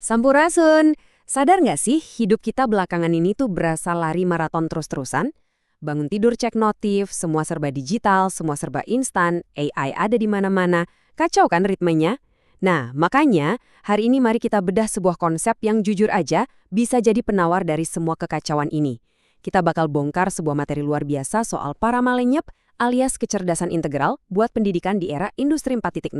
Sampurasun, sadar nggak sih hidup kita belakangan ini tuh berasa lari maraton terus-terusan? Bangun tidur cek notif, semua serba digital, semua serba instan, AI ada di mana-mana. Kacau kan ritmenya? Nah, makanya hari ini mari kita bedah sebuah konsep yang jujur aja bisa jadi penawar dari semua kekacauan ini. Kita bakal bongkar sebuah materi luar biasa soal paramalenyep alias kecerdasan integral buat pendidikan di era industri 4.0.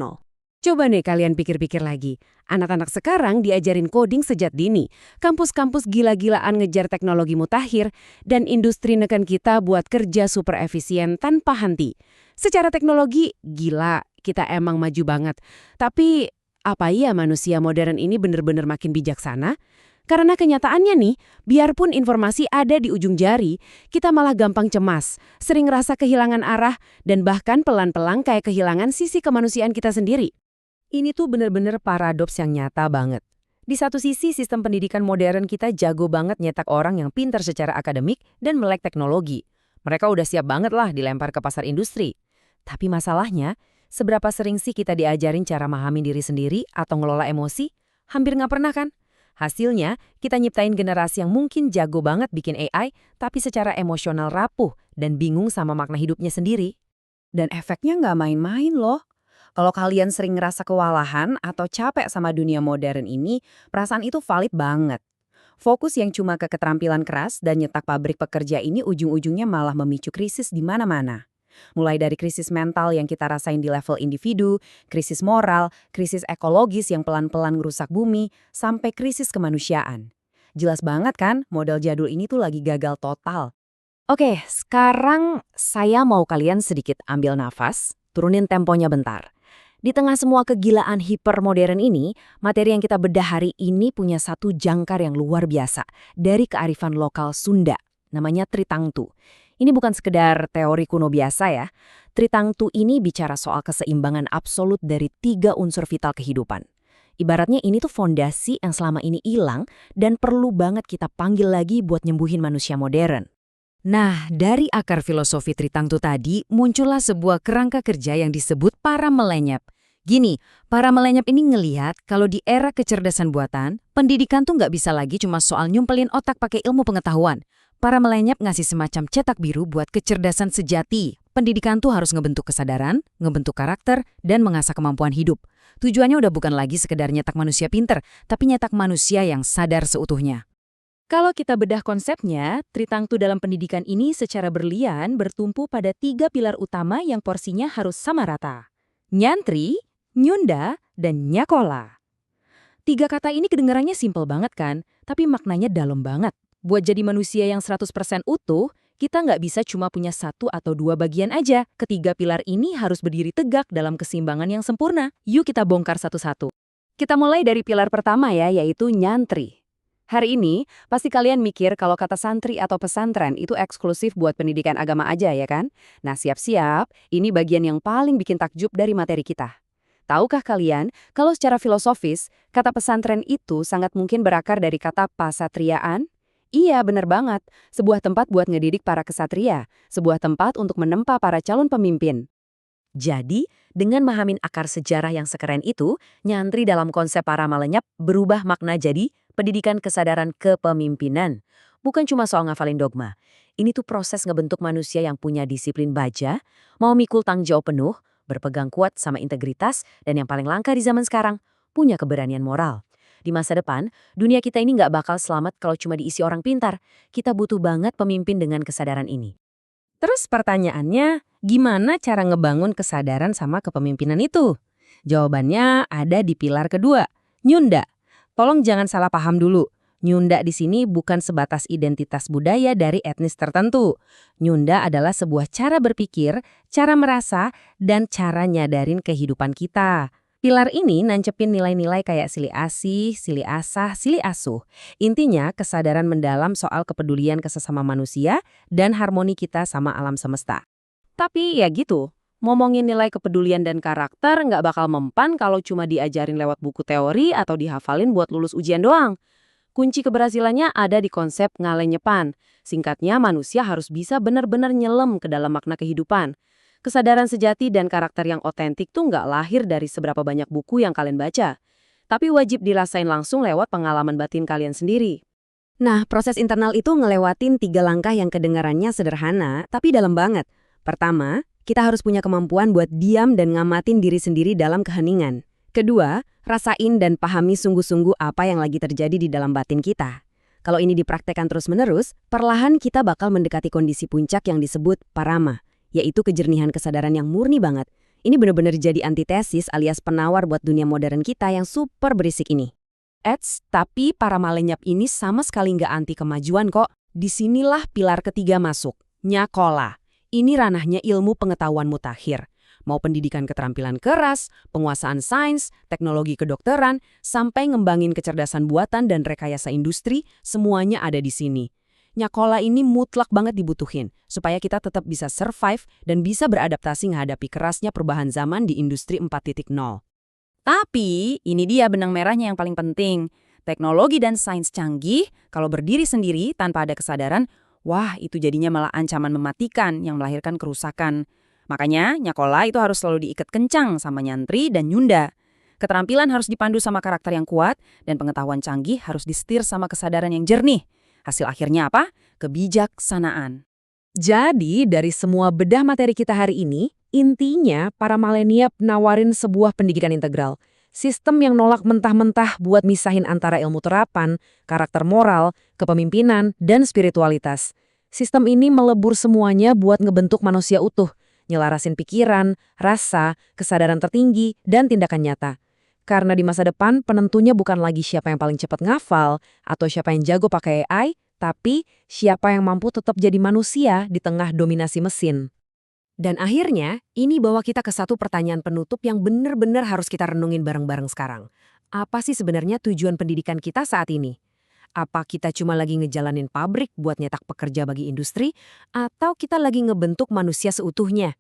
Coba nih kalian pikir-pikir lagi. Anak-anak sekarang diajarin coding sejak dini. Kampus-kampus gila-gilaan ngejar teknologi mutakhir, dan industri neken kita buat kerja super efisien tanpa henti. Secara teknologi, gila, kita emang maju banget. Tapi, apa iya manusia modern ini bener-bener makin bijaksana? Karena kenyataannya nih, biarpun informasi ada di ujung jari, kita malah gampang cemas, sering rasa kehilangan arah, dan bahkan pelan-pelan kayak kehilangan sisi kemanusiaan kita sendiri. Ini tuh bener-bener paradoks yang nyata banget. Di satu sisi, sistem pendidikan modern kita jago banget nyetak orang yang pintar secara akademik dan melek teknologi. Mereka udah siap banget lah dilempar ke pasar industri. Tapi masalahnya, seberapa sering sih kita diajarin cara memahami diri sendiri atau ngelola emosi? Hampir nggak pernah kan? Hasilnya, kita nyiptain generasi yang mungkin jago banget bikin AI, tapi secara emosional rapuh dan bingung sama makna hidupnya sendiri. Dan efeknya nggak main-main loh. Kalau kalian sering ngerasa kewalahan atau capek sama dunia modern ini, perasaan itu valid banget. Fokus yang cuma ke keterampilan keras dan nyetak pabrik pekerja ini ujung-ujungnya malah memicu krisis di mana-mana. Mulai dari krisis mental yang kita rasain di level individu, krisis moral, krisis ekologis yang pelan-pelan ngerusak bumi, sampai krisis kemanusiaan. Jelas banget kan, model jadul ini tuh lagi gagal total. Oke, sekarang saya mau kalian sedikit ambil nafas, turunin temponya bentar. Di tengah semua kegilaan hipermodern ini, materi yang kita bedah hari ini punya satu jangkar yang luar biasa dari kearifan lokal Sunda, namanya Tritangtu. Ini bukan sekedar teori kuno biasa ya. Tritangtu ini bicara soal keseimbangan absolut dari 3 unsur vital kehidupan. Ibaratnya ini tuh fondasi yang selama ini hilang dan perlu banget kita panggil lagi buat nyembuhin manusia modern. Nah, dari akar filosofi Tritangtu tadi, muncullah sebuah kerangka kerja yang disebut paramalényep. Gini, paramalényep ini ngelihat kalau di era kecerdasan buatan, pendidikan tuh nggak bisa lagi cuma soal nyumpelin otak pakai ilmu pengetahuan. Paramalényep ngasih semacam cetak biru buat kecerdasan sejati. Pendidikan tuh harus ngebentuk kesadaran, ngebentuk karakter, dan mengasah kemampuan hidup. Tujuannya udah bukan lagi sekedar nyetak manusia pinter, tapi nyetak manusia yang sadar seutuhnya. Kalau kita bedah konsepnya, Tritangtu dalam pendidikan ini secara berlian bertumpu pada 3 pilar utama yang porsinya harus sama rata. Nyantri, nyunda, dan nyakola. 3 kata ini kedengarannya simpel banget kan, tapi maknanya dalam banget. Buat jadi manusia yang 100% utuh, kita nggak bisa cuma punya 1 atau 2 bagian aja. Ketiga pilar ini harus berdiri tegak dalam keseimbangan yang sempurna. Yuk kita bongkar satu-satu. Kita mulai dari pilar pertama ya, yaitu nyantri. Hari ini, pasti kalian mikir kalau kata santri atau pesantren itu eksklusif buat pendidikan agama aja ya kan? Nah siap-siap, ini bagian yang paling bikin takjub dari materi kita. Tahukah kalian, kalau secara filosofis, kata pesantren itu sangat mungkin berakar dari kata pasatriaan? Iya, bener banget. Sebuah tempat buat ngedidik para kesatria, sebuah tempat untuk menempa para calon pemimpin. Jadi, dengan memahami akar sejarah yang sekeren itu, nyantri dalam konsep paramalényep berubah makna jadi pendidikan kesadaran kepemimpinan. Bukan cuma soal ngafalin dogma. Ini tuh proses ngebentuk manusia yang punya disiplin baja, mau mikul tanggung jawab penuh, berpegang kuat sama integritas, dan yang paling langka di zaman sekarang, punya keberanian moral. Di masa depan, dunia kita ini nggak bakal selamat kalau cuma diisi orang pintar. Kita butuh banget pemimpin dengan kesadaran ini. Terus pertanyaannya, gimana cara ngebangun kesadaran sama kepemimpinan itu? Jawabannya ada di pilar kedua, nyunda. Tolong jangan salah paham dulu. Nyunda di sini bukan sebatas identitas budaya dari etnis tertentu. Nyunda adalah sebuah cara berpikir, cara merasa, dan cara nyadarin kehidupan kita. Pilar ini nancepin nilai-nilai kayak silih asih, silih asah, silih asuh. Intinya kesadaran mendalam soal kepedulian ke sesama manusia dan harmoni kita sama alam semesta. Tapi ya gitu, ngomongin nilai kepedulian dan karakter nggak bakal mempan kalau cuma diajarin lewat buku teori atau dihafalin buat lulus ujian doang. Kunci keberhasilannya ada di konsep ngalenyepan. Singkatnya, manusia harus bisa benar-benar nyelam ke dalam makna kehidupan. Kesadaran sejati dan karakter yang otentik tuh nggak lahir dari seberapa banyak buku yang kalian baca. tapi wajib dirasain langsung lewat pengalaman batin kalian sendiri. Nah, proses internal itu ngelewatin 3 langkah yang kedengarannya sederhana, tapi dalam banget. Pertama, kita harus punya kemampuan buat diam dan ngamatin diri sendiri dalam keheningan. Kedua, rasain dan pahami sungguh-sungguh apa yang lagi terjadi di dalam batin kita. Kalau ini dipraktekkan terus-menerus, perlahan kita bakal mendekati kondisi puncak yang disebut parama, yaitu kejernihan kesadaran yang murni banget. Ini benar-benar jadi antitesis alias penawar buat dunia modern kita yang super berisik ini. Tapi parama lenyap ini sama sekali nggak anti kemajuan kok. Disinilah pilar ketiga masuk, nyakola. Ini ranahnya ilmu pengetahuan mutakhir. Mau pendidikan keterampilan keras, penguasaan sains, teknologi kedokteran, sampai ngembangin kecerdasan buatan dan rekayasa industri, semuanya ada di sini. Nyakola ini mutlak banget dibutuhin, supaya kita tetap bisa survive dan bisa beradaptasi menghadapi kerasnya perubahan zaman di industri 4.0. Tapi, ini dia benang merahnya yang paling penting. Teknologi dan sains canggih, kalau berdiri sendiri tanpa ada kesadaran, wah itu jadinya malah ancaman mematikan yang melahirkan kerusakan. Makanya, nyakola itu harus selalu diikat kencang sama nyantri dan nyunda. Keterampilan harus dipandu sama karakter yang kuat, dan pengetahuan canggih harus disetir sama kesadaran yang jernih. Hasil akhirnya apa? Kebijaksanaan. Jadi, dari semua bedah materi kita hari ini, intinya para milenial nawarin sebuah pendidikan integral. Sistem yang nolak mentah-mentah buat misahin antara ilmu terapan, karakter moral, kepemimpinan, dan spiritualitas. Sistem ini melebur semuanya buat ngebentuk manusia utuh, nyelarasin pikiran, rasa, kesadaran tertinggi, dan tindakan nyata. Karena di masa depan penentunya bukan lagi siapa yang paling cepat ngafal, atau siapa yang jago pakai AI, tapi siapa yang mampu tetap jadi manusia di tengah dominasi mesin. Dan akhirnya, ini bawa kita ke satu pertanyaan penutup yang benar-benar harus kita renungin bareng-bareng sekarang. Apa sih sebenarnya tujuan pendidikan kita saat ini? Apa kita cuma lagi ngejalanin pabrik buat nyetak pekerja bagi industri, atau kita lagi ngebentuk manusia seutuhnya?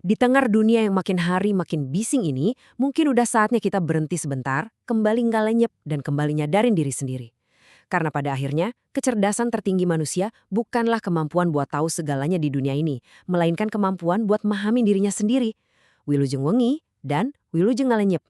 Di tengah dunia yang makin hari makin bising ini, mungkin udah saatnya kita berhenti sebentar, kembali nggak lenyap, dan kembali nyadarin diri sendiri. Karena pada akhirnya, kecerdasan tertinggi manusia bukanlah kemampuan buat tahu segalanya di dunia ini, melainkan kemampuan buat memahami dirinya sendiri. Wilujeng Wengi dan Wilujeng Ngalenyep.